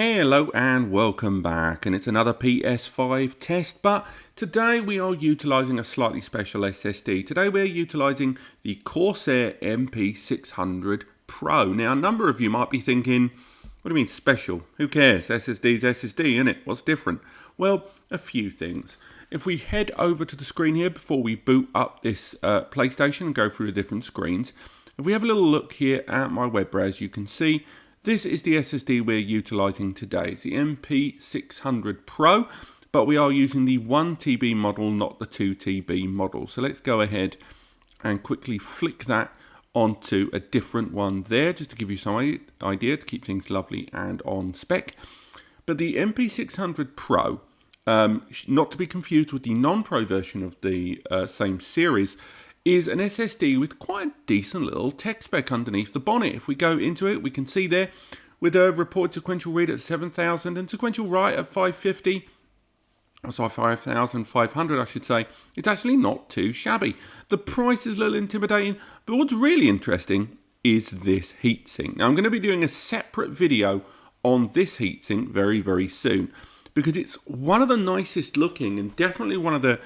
Hello and welcome back, and it's another PS5 test, but today we are utilising a slightly special SSD. Today we are utilising the Corsair MP600 Pro. Now a number of you might be thinking, what do you mean special? Who cares? SSD's SSD, innit? What's different? Well, a few things. If we head over to the screen here before we boot up this PlayStation and go through the different screens, if we have a little look here at my web browser, you can see this is the SSD we're utilising today. It's the MP600 Pro, but we are using the 1TB model, not the 2TB model. So let's go ahead and quickly flick that onto a different one there, just to give you some idea, to keep things lovely and on spec. But the MP600 Pro, not to be confused with the non-Pro version of the same series, is an SSD with quite a decent little tech spec underneath the bonnet. If we go into it, we can see there with a reported sequential read at 7,000 and sequential write at 550, or sorry, 5,500 I should say. It's actually not too shabby. The price is a little intimidating, but what's really interesting is this heatsink. Now I'm going to be doing a separate video on this heatsink very, very soon, because it's one of the nicest looking and definitely one of the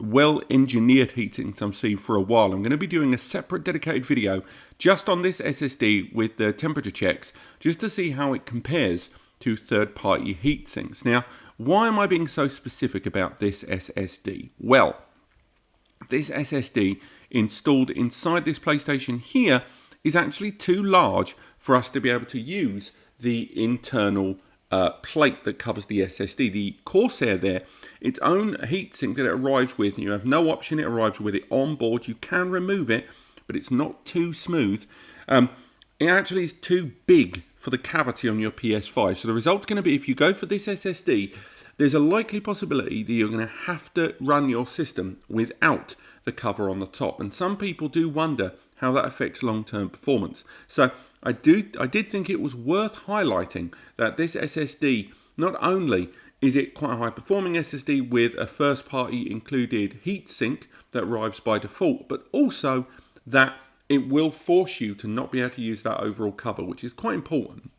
well-engineered heatsinks I've seen for a while. I'm going to be doing a separate dedicated video just on this SSD with the temperature checks, just to see how it compares to third-party heatsinks. Now, why am I being so specific about this SSD? Well, this SSD installed inside this PlayStation here is actually too large for us to be able to use the internal plate that covers the SSD. The Corsair there, its own heatsink that it arrives with, and you have no option, it arrives with it on board. You can remove it, but it's not too smooth. It actually is too big for the cavity on your PS5. So the result's going to be, if you go for this SSD, there's a likely possibility that you're going to have to run your system without the cover on the top. And some people do wonder how that affects long-term performance. So I did think it was worth highlighting that this SSD, not only is it quite a high-performing SSD with a first-party included heatsink that arrives by default, but also that it will force you to not be able to use that overall cover, which is quite important.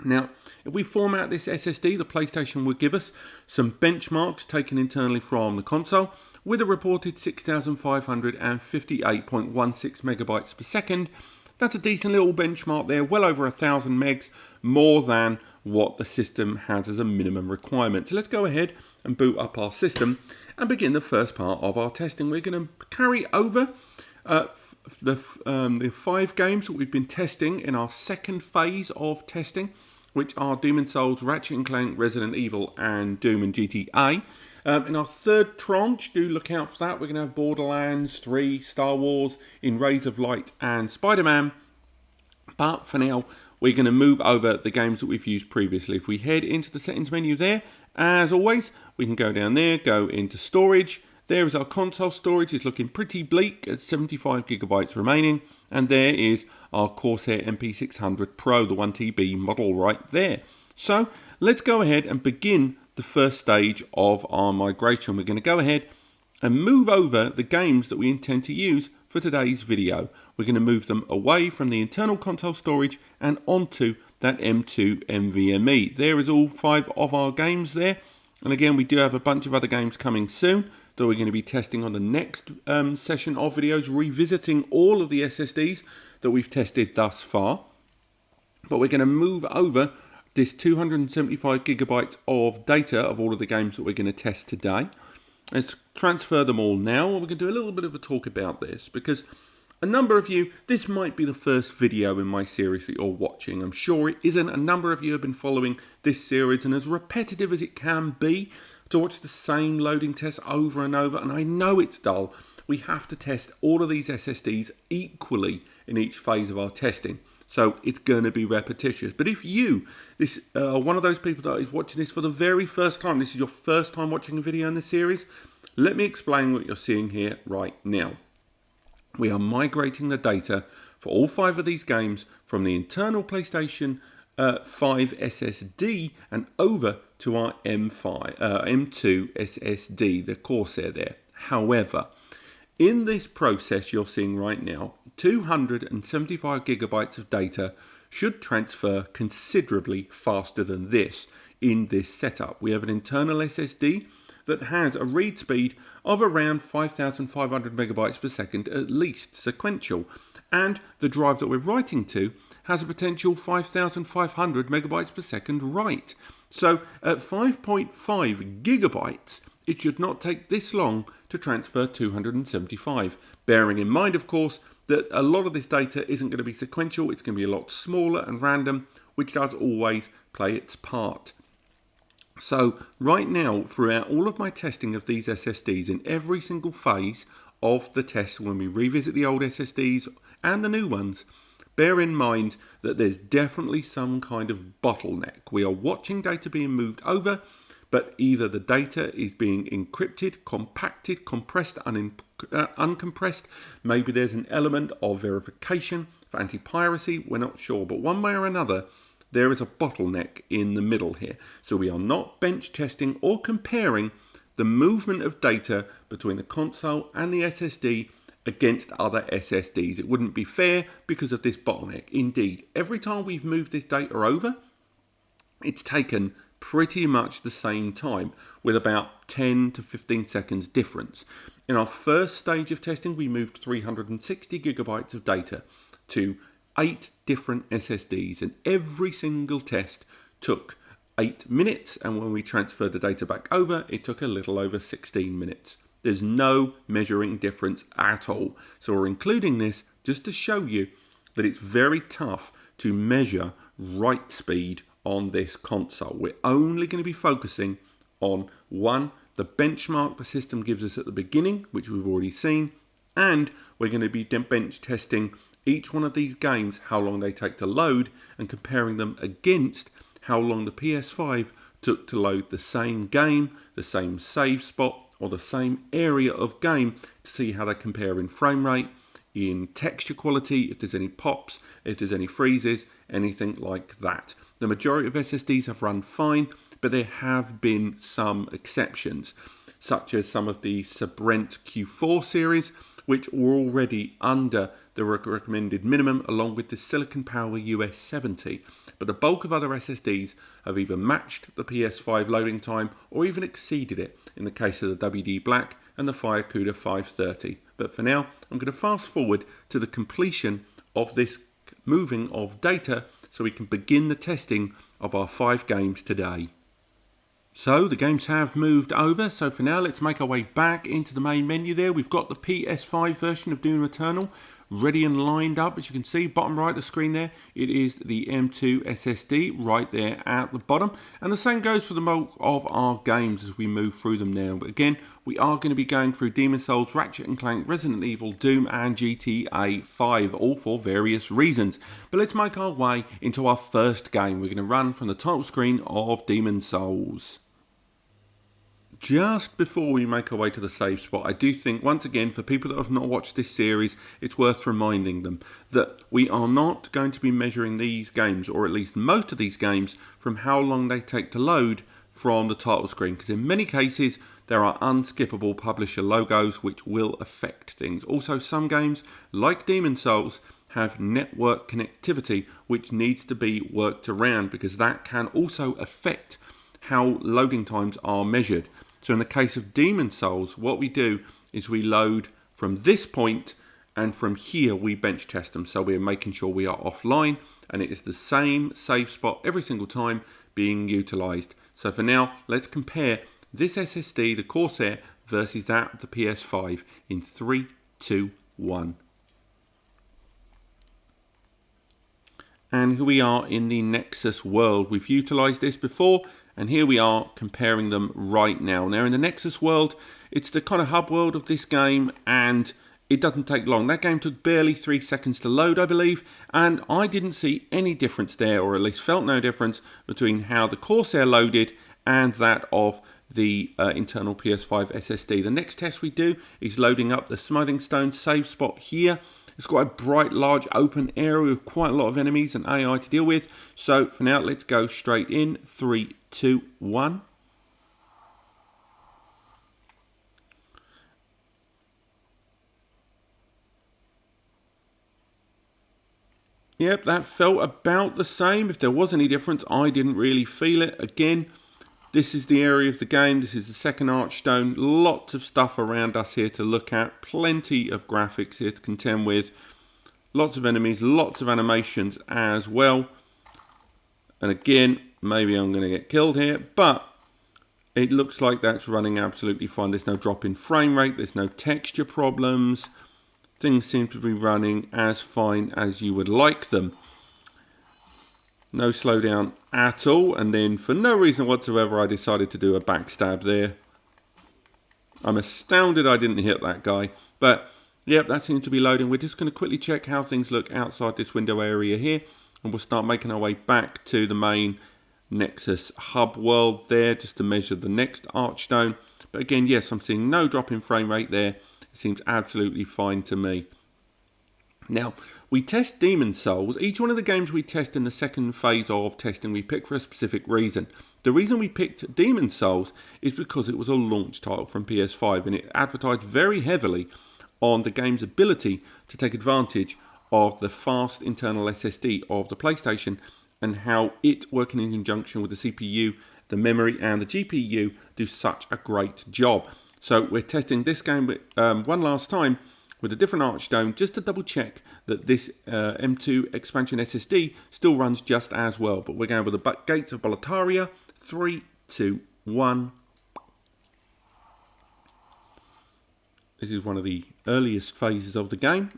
Now, if we format this SSD, the PlayStation will give us some benchmarks taken internally from the console with a reported 6,558.16 megabytes per second. That's a decent little benchmark there, well over 1,000 megs, more than what the system has as a minimum requirement. So let's go ahead and boot up our system and begin the first part of our testing. We're going to carry over the 5 games that we've been testing in our second phase of testing, which are Demon's Souls, Ratchet and Clank, Resident Evil, and Doom and GTA. In our third tranche, do look out for that. We're going to have Borderlands 3, Star Wars, In Rays of Light, and Spider-Man. But for now, we're going to move over the games that we've used previously. If we head into the settings menu there, as always, we can go down there, go into storage. There is our console storage. It's looking pretty bleak at 75 gigabytes remaining. And there is our Corsair MP600 Pro, the 1TB model right there. So let's go ahead and begin the first stage of our migration. We're going to go ahead and move over the games that we intend to use for today's video. We're going to move them away from the internal console storage and onto that M.2 NVMe. There is all 5 of our games there. And again, we do have a bunch of other games coming soon that we're going to be testing on the next session of videos, revisiting all of the SSDs that we've tested thus far. But we're going to move over this 275 gigabytes of data of all of the games that we're going to test today. Let's transfer them all now. We're going to do a little bit of a talk about this, because a number of you, this might be the first video in my series that you're watching. I'm sure it isn't. A number of you have been following this series, and as repetitive as it can be to watch the same loading tests over and over, and I know it's dull, we have to test all of these SSDs equally in each phase of our testing. So it's going to be repetitious. But if you are one of those people that is watching this for the very first time, this is your first time watching a video in this series, let me explain what you're seeing here right now. We are migrating the data for all 5 of these games from the internal PlayStation 5 SSD and over to our M.2 SSD, the Corsair there. However, in this process you're seeing right now, 275 gigabytes of data should transfer considerably faster than this in this setup. We have an internal SSD that has a read speed of around 5,500 megabytes per second, at least sequential, and the drive that we're writing to has a potential 5,500 megabytes per second write. So at 5.5 gigabytes, it should not take this long to transfer 275, bearing in mind, of course, that a lot of this data isn't going to be sequential, it's going to be a lot smaller and random, which does always play its part. So right now, throughout all of my testing of these SSDs, in every single phase of the test, when we revisit the old SSDs and the new ones, bear in mind that there's definitely some kind of bottleneck. We are watching data being moved over, but either the data is being encrypted, compacted, compressed, uncompressed. Maybe there's an element of verification for anti-piracy. We're not sure, but one way or another, there is a bottleneck in the middle here. So we are not bench testing or comparing the movement of data between the console and the SSD against other SSDs. It wouldn't be fair because of this bottleneck. Indeed, every time we've moved this data over, it's taken pretty much the same time, with about 10 to 15 seconds difference. In our first stage of testing, we moved 360 gigabytes of data to 8 different SSDs, and every single test took 8 minutes, and when we transferred the data back over, it took a little over 16 minutes. There's no measuring difference at all. So we're including this just to show you that it's very tough to measure write speed on this console. We're only going to be focusing on one, the benchmark the system gives us at the beginning, which we've already seen, and we're going to be bench testing each one of these games, how long they take to load, and comparing them against how long the PS5 took to load the same game, the same save spot, or the same area of game, to see how they compare in frame rate, in texture quality, if there's any pops, if there's any freezes, anything like that. The majority of SSDs have run fine, but there have been some exceptions, such as some of the Sabrent Q4 series, which were already under the recommended minimum, along with the Silicon Power US 70. But the bulk of other SSDs have either matched the PS5 loading time or even exceeded it, in the case of the WD Black and the FireCuda 530. But for now, I'm going to fast forward to the completion of this moving of data so we can begin the testing of our 5 games today. So the games have moved over, so for now let's make our way back into the main menu there. We've got the PS5 version of Doom Eternal ready and lined up. As you can see, bottom right of the screen there, it is the M.2 SSD right there at the bottom. And the same goes for the bulk of our games as we move through them now. But again, we are going to be going through Demon's Souls, Ratchet and Clank, Resident Evil, Doom and GTA 5, all for various reasons. But let's make our way into our first game. We're going to run from the title screen of Demon's Souls. Just before we make our way to the save spot, I do think, once again, for people that have not watched this series, it's worth reminding them that we are not going to be measuring these games, or at least most of these games, from how long they take to load from the title screen, because in many cases there are unskippable publisher logos which will affect things. Also, some games, like Demon's Souls, have network connectivity which needs to be worked around, because that can also affect how loading times are measured. So in the case of Demon's Souls, what we do is we load from this point, and from here we bench test them. So we're making sure we are offline, and it is the same save spot every single time being utilized. So for now, let's compare this SSD, the Corsair, versus that of the PS5 in 3, 2, 1. And here we are in the Nexus world. We've utilized this before, and here we are comparing them right now. Now in the Nexus world, it's the kind of hub world of this game, and it doesn't take long. That game took barely 3 seconds to load, I believe, and I didn't see any difference there, or at least felt no difference, between how the Corsair loaded and that of the internal PS5 SSD. The next test we do is loading up the Smithing Stone save spot here. It's got a bright, large, open area with quite a lot of enemies and AI to deal with. So for now, let's go straight in. 3, 2, 1. Yep, that felt about the same. If there was any difference, I didn't really feel it. Again, this is the area of the game. This is the second archstone. Lots of stuff around us here to look at. Plenty of graphics here to contend with. Lots of enemies, lots of animations as well. And again, maybe I'm going to get killed here, but it looks like that's running absolutely fine. There's no drop in frame rate. There's no texture problems. Things seem to be running as fine as you would like them. No slowdown at all. And then for no reason whatsoever, I decided to do a backstab there. I'm astounded I didn't hit that guy. But yep, that seems to be loading. We're just going to quickly check how things look outside this window area here. And we'll start making our way back to the main Nexus hub world there, just to measure the next archstone. But again, yes, I'm seeing no drop in frame rate there. It seems absolutely fine to me. Now, we test Demon Souls. Each one of the games we test in the second phase of testing, we pick for a specific reason. The reason we picked Demon Souls is because it was a launch title from PS5 and it advertised very heavily on the game's ability to take advantage of the fast internal SSD of the PlayStation and how it, working in conjunction with the CPU, the memory and the GPU, do such a great job. So we're testing this game one last time with a different archstone just to double check that this M.2 expansion SSD still runs just as well. But we're going with the Gates of Boletaria. 3, 2, 1. This is one of the earliest phases of the game.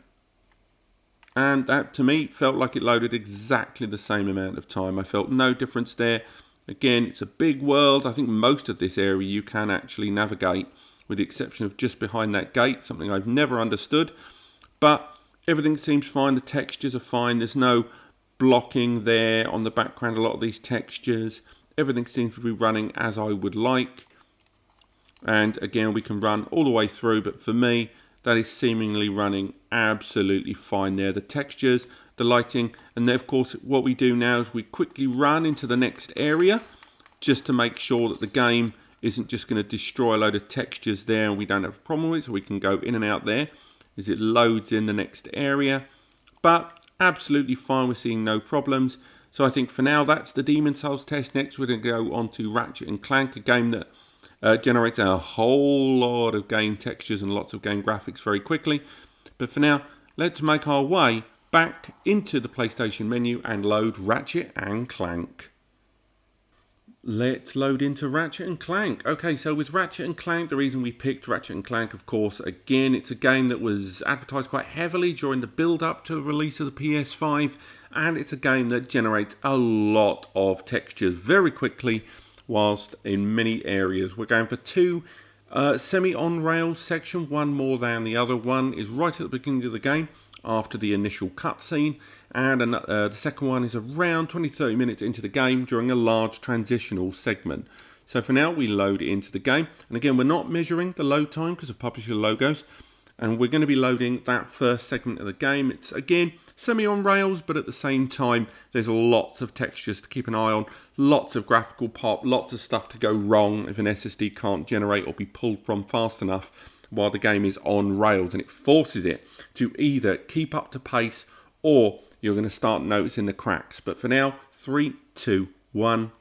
And that, to me, felt like it loaded exactly the same amount of time. I felt no difference there. Again, it's a big world. I think most of this area you can actually navigate, with the exception of just behind that gate, something I've never understood. But everything seems fine. The textures are fine. There's no blocking there on the background, a lot of these textures. Everything seems to be running as I would like. And again, we can run all the way through, but for me, that is seemingly running absolutely fine there. The textures, the lighting, and then of course what we do now is we quickly run into the next area just to make sure that the game isn't just going to destroy a load of textures there and we don't have a problem with it, so we can go in and out there as it loads in the next area. But absolutely fine, we're seeing no problems. So I think for now that's the Demon Souls test. Next we're going to go on to Ratchet and Clank, a game that generates a whole lot of game textures and lots of game graphics very quickly. But for now, let's make our way back into the PlayStation menu and load Ratchet and Clank. Let's load into Ratchet and Clank. Okay, so with Ratchet and Clank, the reason we picked Ratchet and Clank, of course, again, it's a game that was advertised quite heavily during the build-up to the release of the PS5, and it's a game that generates a lot of textures very quickly, whilst in many areas. We're going for two semi-on-rails section, one more than the other. One is right at the beginning of the game, after the initial cutscene, and the second one is around 20-30 minutes into the game during a large transitional segment. So for now we load into the game, and again we're not measuring the load time because of publisher logos, and we're going to be loading that first segment of the game. It's again semi on rails, but at the same time there's lots of textures to keep an eye on, lots of graphical pop, lots of stuff to go wrong if an SSD can't generate or be pulled from fast enough while the game is on rails, and it forces it to either keep up to pace or you're going to start noticing the cracks. But for now, 3, 2, 1.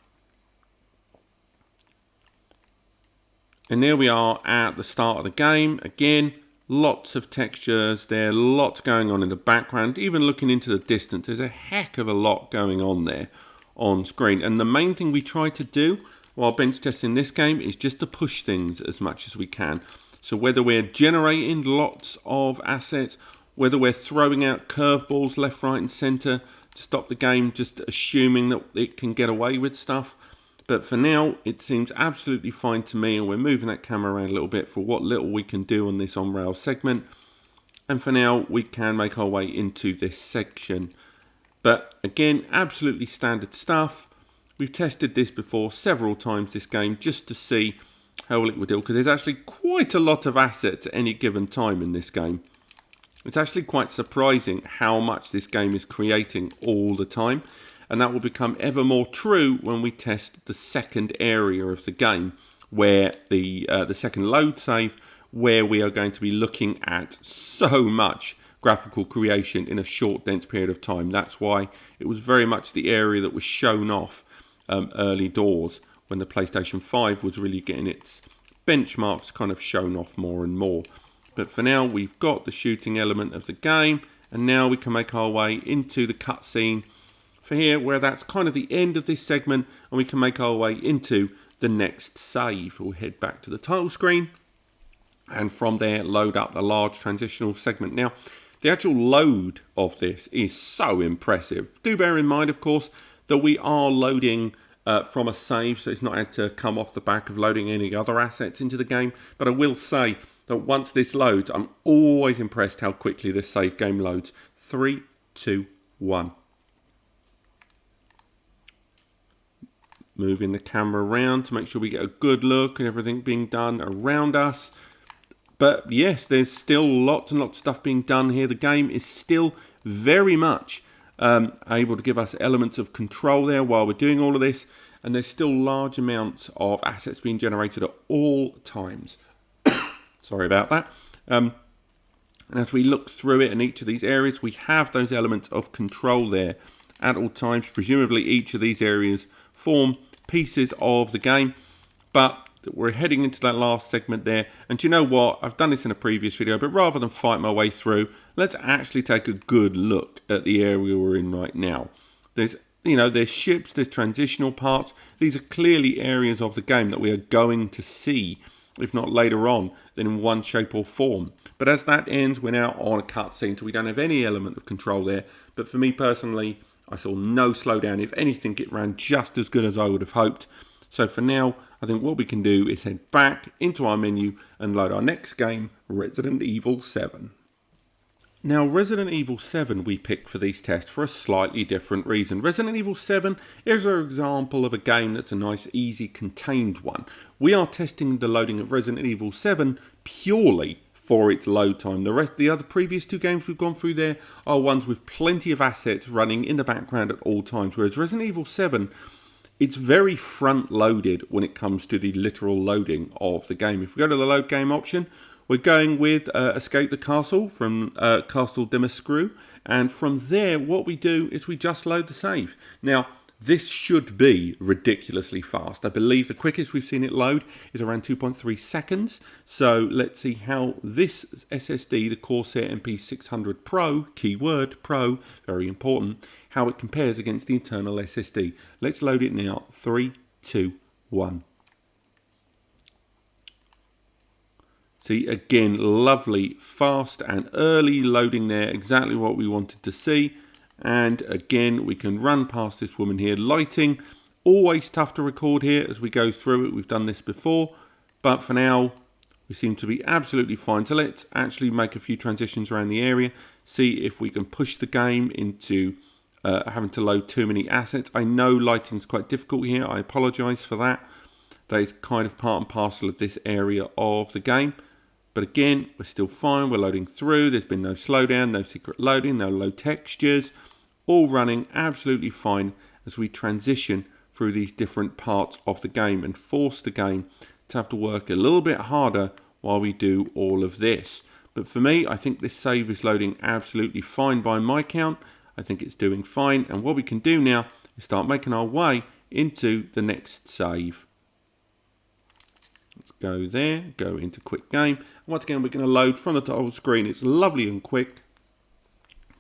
And there we are at the start of the game. Again, lots of textures there, lots going on in the background. Even looking into the distance, there's a heck of a lot going on there on screen. And the main thing we try to do while bench testing this game is just to push things as much as we can. So whether we're generating lots of assets, whether we're throwing out curveballs left, right and centre to stop the game, just assuming that it can get away with stuff. But for now, it seems absolutely fine to me, and we're moving that camera around a little bit for what little we can do on this on-rail segment. And for now, we can make our way into this section. But again, absolutely standard stuff. We've tested this before several times, this game, just to see how well it would do, because there's actually quite a lot of assets at any given time in this game. It's actually quite surprising how much this game is creating all the time, and that will become ever more true when we test the second area of the game, where the second load save, where we are going to be looking at so much graphical creation in a short, dense period of time. That's why it was very much the area that was shown off early doors when the PlayStation 5 was really getting its benchmarks kind of shown off more and more. But for now, we've got the shooting element of the game, and now we can make our way into the cutscene for here, where that's kind of the end of this segment, and we can make our way into the next save. We'll head back to the title screen, and from there load up the large transitional segment. Now, the actual load of this is so impressive. Do bear in mind, of course, that we are loading from a save, so it's not had to come off the back of loading any other assets into the game. But I will say that once this loads, I'm always impressed how quickly this save game loads. 3, 2, 1. Moving the camera around to make sure we get a good look and everything being done around us. But yes, there's still lots and lots of stuff being done here. The game is still very much able to give us elements of control there while we're doing all of this. And there's still large amounts of assets being generated at all times. Sorry about that. And as we look through it in each of these areas, we have those elements of control there at all times. Presumably each of these areas form pieces of the game. But we're heading into that last segment there. And do you know what? I've done this in a previous video, but rather than fight my way through, let's actually take a good look at the area we're in right now. There's ships, there's transitional parts. These are clearly areas of the game that we are going to see, if not later on, then in one shape or form. But as that ends, we're now on a cutscene, so we don't have any element of control there. But for me personally, I saw no slowdown. If anything, it ran just as good as I would have hoped. So for now, I think what we can do is head back into our menu and load our next game, Resident Evil 7. Now, Resident Evil 7 we picked for these tests for a slightly different reason. Resident Evil 7 is an example of a game that's a nice, easy, contained one. We are testing the loading of Resident Evil 7 purely for its load time. The other previous two games we've gone through there are ones with plenty of assets running in the background at all times, whereas Resident Evil 7, it's very front-loaded when it comes to the literal loading of the game. If we go to the load game option, we're going with Escape the Castle from Castle Demascrew, and from there what we do is we just load the save. Now, this should be ridiculously fast. I believe the quickest we've seen it load is around 2.3 seconds. So let's see how this SSD, the Corsair MP600 Pro, keyword Pro, very important, how it compares against the internal SSD. Let's load it now. 3, 2, 1. See, again, lovely, fast and early loading there. Exactly what we wanted to see. And again, we can run past this woman here. Lighting, always tough to record here as we go through it. We've done this before. But for now, we seem to be absolutely fine. So let's actually make a few transitions around the area. See if we can push the game into having to load too many assets. I know lighting's quite difficult here. I apologise for that. That is kind of part and parcel of this area of the game. But again, we're still fine. We're loading through. There's been no slowdown, no secret loading, no low textures. All running absolutely fine as we transition through these different parts of the game and force the game to have to work a little bit harder while we do all of this. But for me, I think this save is loading absolutely fine by my count. I think it's doing fine. And what we can do now is start making our way into the next save. Let's go there, go into quick game. And once again, we're going to load from the title screen. It's lovely and quick.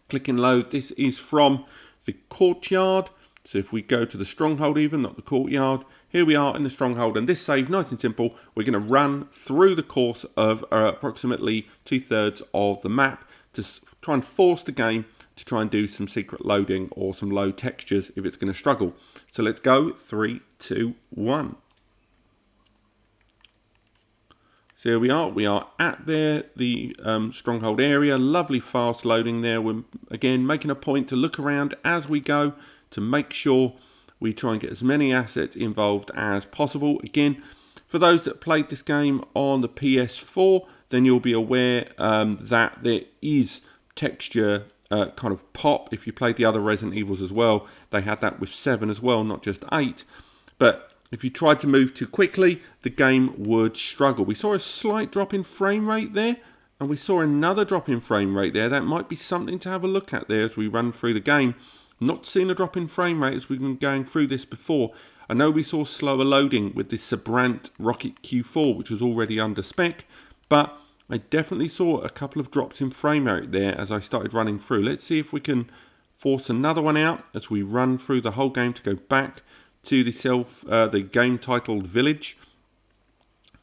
Click and load. This is from the courtyard. So if we go to the stronghold even, not the courtyard, here we are in the stronghold. And this save, nice and simple, we're going to run through the course of approximately 2/3 of the map to try and force the game to try and do some secret loading or some low textures if it's going to struggle. So let's go. 3, 2, 1. So here we are at the stronghold area. Lovely fast loading there. We're again making a point to look around as we go to make sure we try and get as many assets involved as possible. Again, for those that played this game on the PS4, then you'll be aware that there is texture kind of pop. If you played the other Resident Evils as well, they had that with 7 as well, not just 8. But if you tried to move too quickly, the game would struggle. We saw a slight drop in frame rate there And we saw another drop in frame rate there. That might be something to have a look at there as we run through the game. Not seen a drop in frame rate as we've been going through this before. I know we saw slower loading with this Sabrant Rocket Q4, which was already under spec, but I definitely saw a couple of drops in frame rate there as I started running through. Let's see if we can force another one out as we run through the whole game to go back to the game titled Village.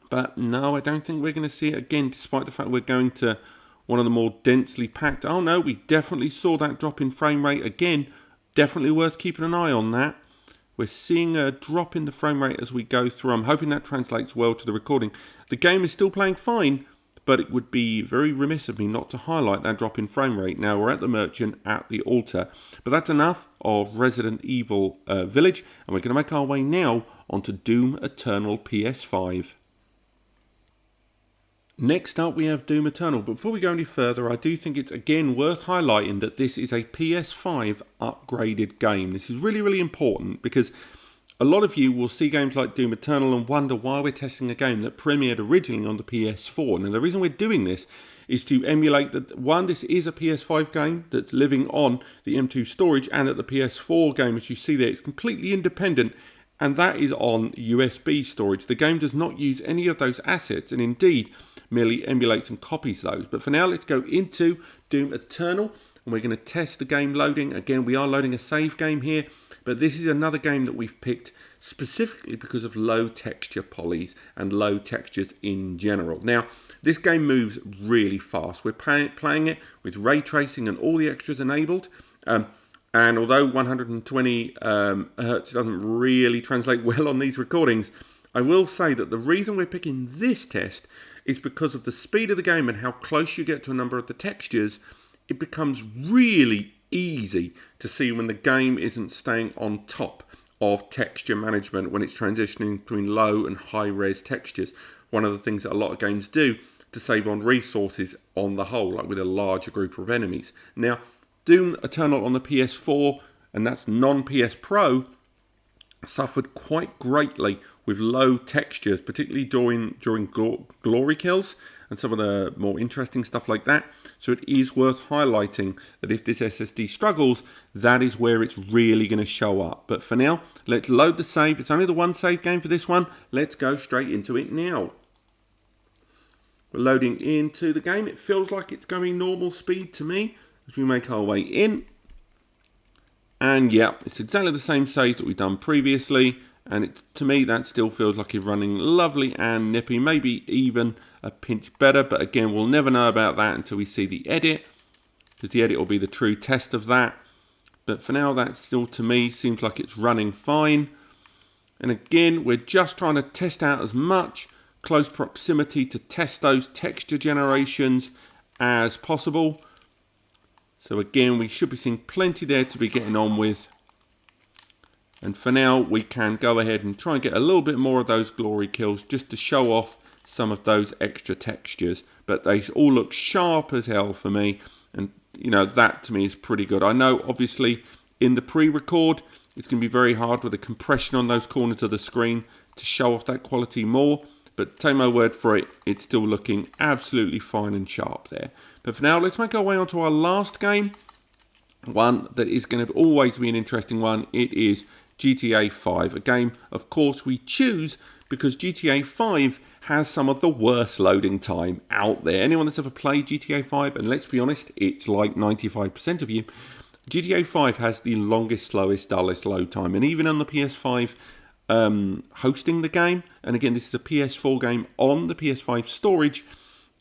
But no, I don't think we're going to see it again, despite the fact we're going to one of the more densely packed. Oh no, we definitely saw that drop in frame rate again. Definitely worth keeping an eye on that. We're seeing a drop in the frame rate as we go through. I'm hoping that translates well to the recording. The game is still playing fine, but it would be very remiss of me not to highlight that drop in frame rate. Now we're at the Merchant at the altar. But that's enough of Resident Evil Village, and we're going to make our way now onto Doom Eternal PS5. Next up we have Doom Eternal, but before we go any further, I do think it's again worth highlighting that this is a PS5 upgraded game. This is really, really important because a lot of you will see games like Doom Eternal and wonder why we're testing a game that premiered originally on the PS4. Now the reason we're doing this is to emulate that, one, this is a PS5 game that's living on the M.2 storage, and that the PS4 game, as you see there, is completely independent, and that is on USB storage. The game does not use any of those assets, and indeed merely emulates and copies those. But for now, let's go into Doom Eternal, and we're going to test the game loading. Again, we are loading a save game here, but this is another game that we've picked specifically because of low texture polys and low textures in general. Now, this game moves really fast. We're playing it with ray tracing and all the extras enabled. And although 120 Hertz doesn't really translate well on these recordings, I will say that the reason we're picking this test is because of the speed of the game and how close you get to a number of the textures. It becomes really easy to see when the game isn't staying on top of texture management when it's transitioning between low and high res textures. One of the things that a lot of games do to save on resources on the whole, like with a larger group of enemies. Now, Doom Eternal on the PS4, and that's non-PS Pro, suffered quite greatly with low textures, particularly during glory kills and some of the more interesting stuff like that. So it is worth highlighting that if this SSD struggles, that is where it's really going to show up. But for now, let's load the save. It's only the one save game for this one. Let's go straight into it now. We're loading into the game. It feels like it's going normal speed to me as we make our way in. And yeah, it's exactly the same save that we've done previously. And to me, that still feels like it's running lovely and nippy, maybe even a pinch better. But again, we'll never know about that until we see the edit, because the edit will be the true test of that. But for now, that still, to me, seems like it's running fine. And again, we're just trying to test out as much close proximity to test those texture generations as possible. So again, we should be seeing plenty there to be getting on with. And for now, we can go ahead and try and get a little bit more of those glory kills just to show off some of those extra textures. But they all look sharp as hell for me. And, you know, that to me is pretty good. I know, obviously, in the pre-record, it's going to be very hard with the compression on those corners of the screen to show off that quality more. But take my word for it, it's still looking absolutely fine and sharp there. But for now, let's make our way on to our last game. One that is going to always be an interesting one. It is GTA 5, a game, of course, we choose because GTA 5 has some of the worst loading time out there. Anyone that's ever played GTA 5, and let's be honest, it's like 95% of you, GTA 5 has the longest, slowest, dullest load time. And even on the PS5 hosting the game, and again, this is a PS4 game on the PS5 storage,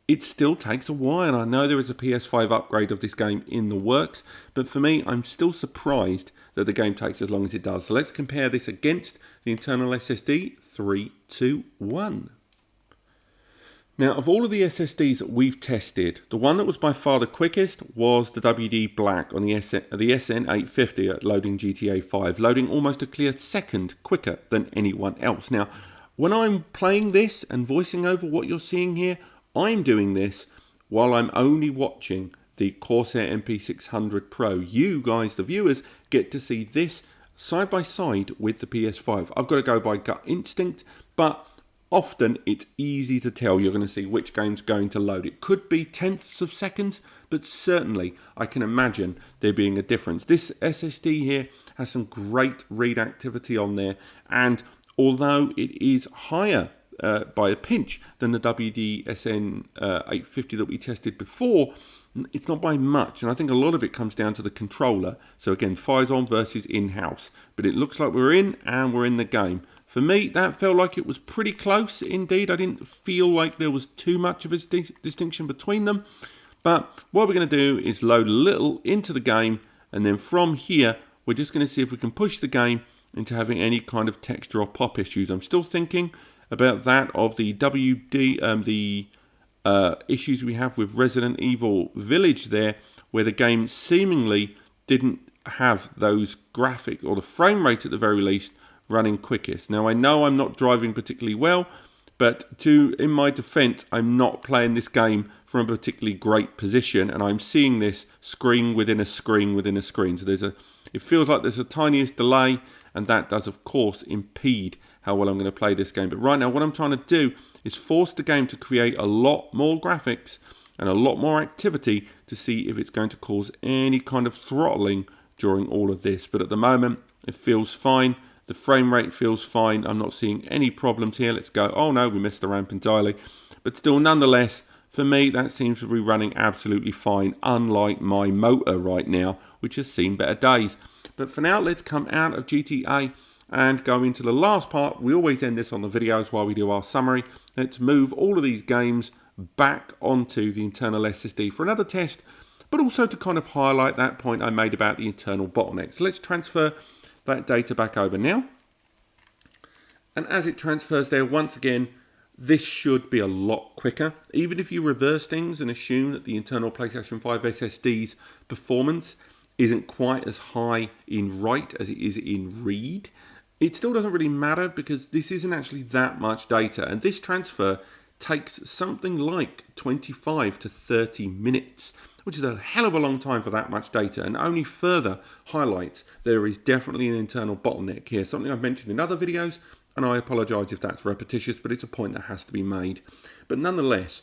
it still takes a while. I know there is a PS5 upgrade of this game in the works, but for me, I'm still surprised that the game takes as long as it does. So let's compare this against the internal SSD. 3, 2, 1. Now, of all of the SSDs that we've tested, the one that was by far the quickest was the WD Black on the SN850 at loading GTA 5, loading almost a clear second quicker than anyone else. Now, when I'm playing this and voicing over what you're seeing here, I'm doing this while I'm only watching the Corsair MP600 Pro. You guys, the viewers, get to see this side by side with the PS5. I've got to go by gut instinct, but often it's easy to tell. You're going to see which game's going to load. It could be tenths of seconds, but certainly I can imagine there being a difference. This SSD here has some great read activity on there, and although it is higher by a pinch than the WDSN 850 that we tested before, it's not by much, and I think a lot of it comes down to the controller. So again, Phison versus in-house, but it looks like we're in, and we're in the game. For me, that felt like it was pretty close indeed. I didn't feel like there was too much of a distinction between them. But what we're going to do is load a little into the game, and then from here, we're just going to see if we can push the game into having any kind of texture or pop issues. I'm still thinking about that of the issues we have with Resident Evil Village there, where the game seemingly didn't have those graphics, or the frame rate at the very least, running quickest. Now I know I'm not driving particularly well, but in my defense, I'm not playing this game from a particularly great position, and I'm seeing this screen within a screen within a screen. So it feels like there's a tiniest delay, and that does of course impede how well I'm going to play this game. But right now what I'm trying to do is force the game to create a lot more graphics and a lot more activity to see if it's going to cause any kind of throttling during all of this. But at the moment it feels fine. The frame rate feels fine. I'm not seeing any problems here. Let's go. Oh no, we missed the ramp entirely. But still, nonetheless, for me, that seems to be running absolutely fine, unlike my motor right now, which has seen better days. But for now, let's come out of GTA and go into the last part. We always end this on the videos while we do our summary. Let's move all of these games back onto the internal SSD for another test, but also to kind of highlight that point I made about the internal bottlenecks. So let's transfer that data back over now, and as it transfers there, once again, this should be a lot quicker. Even if you reverse things and assume that the internal PlayStation 5 SSD's performance isn't quite as high in write as it is in read, it still doesn't really matter, because this isn't actually that much data, and this transfer takes something like 25 to 30 minutes, which is a hell of a long time for that much data, and only further highlights there is definitely an internal bottleneck here, something I've mentioned in other videos, and I apologise if that's repetitious, but it's a point that has to be made. But nonetheless,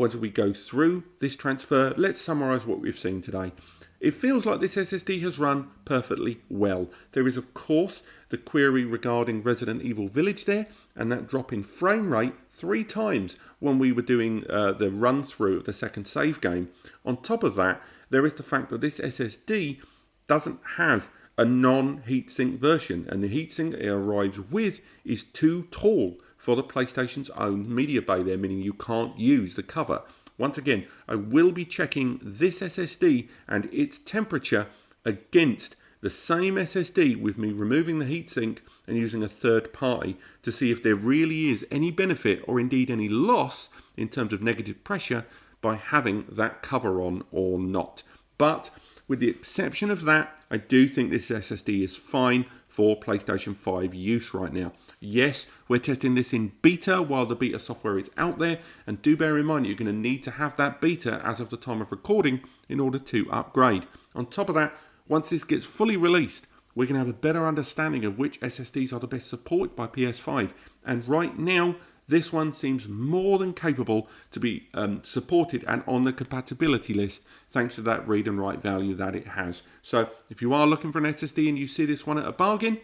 as we go through this transfer, let's summarise what we've seen today. It feels like this SSD has run perfectly well. There is of course the query regarding Resident Evil Village there, and that drop in frame rate 3 times when we were doing the run through of the second save game. On top of that, there is the fact that this SSD doesn't have a non-heatsink version, and the heatsink it arrives with is too tall for the PlayStation's own media bay there, meaning you can't use the cover. Once again, I will be checking this SSD and its temperature against the same SSD with me removing the heatsink and using a third party to see if there really is any benefit or indeed any loss in terms of negative pressure by having that cover on or not. But with the exception of that, I do think this SSD is fine for PlayStation 5 use right now. Yes, we're testing this in beta while the beta software is out there, and do bear in mind you're going to need to have that beta as of the time of recording in order to upgrade. On top of that, once this gets fully released, we're going to have a better understanding of which SSDs are the best supported by PS5, and right now this one seems more than capable to be supported and on the compatibility list thanks to that read and write value that it has. So if you are looking for an SSD and you see this one at a bargain,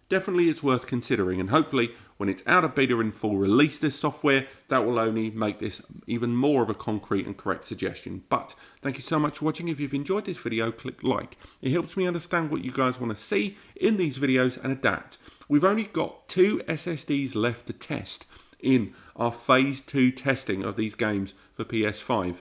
definitely it's worth considering, and hopefully when it's out of beta and full release this software, that will only make this even more of a concrete and correct suggestion. But thank you so much for watching. If you've enjoyed this video, click like. It helps me understand what you guys want to see in these videos and adapt. We've only got 2 SSDs left to test in our phase 2 testing of these games for PS5,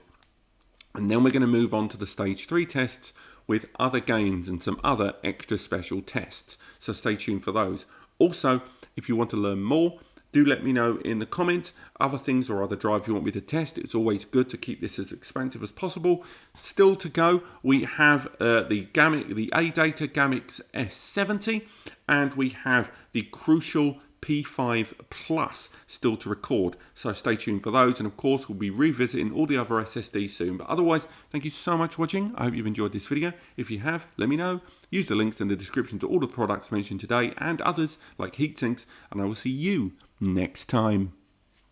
and then we're going to move on to the stage 3 tests with other games and some other extra special tests, so stay tuned for those. Also, if you want to learn more, do let me know in the comments other things or other drive you want me to test. It's always good to keep this as expansive as possible. Still to go, we have the ADATA Gamix S70, and we have the crucial P5 Plus still to record, so stay tuned for those, and of course we'll be revisiting all the other SSDs soon. But otherwise, thank you so much for watching. I hope you've enjoyed this video. If you have, let me know. Use the links in the description to all the products mentioned today and others like Heatsinks, and I will see you next time.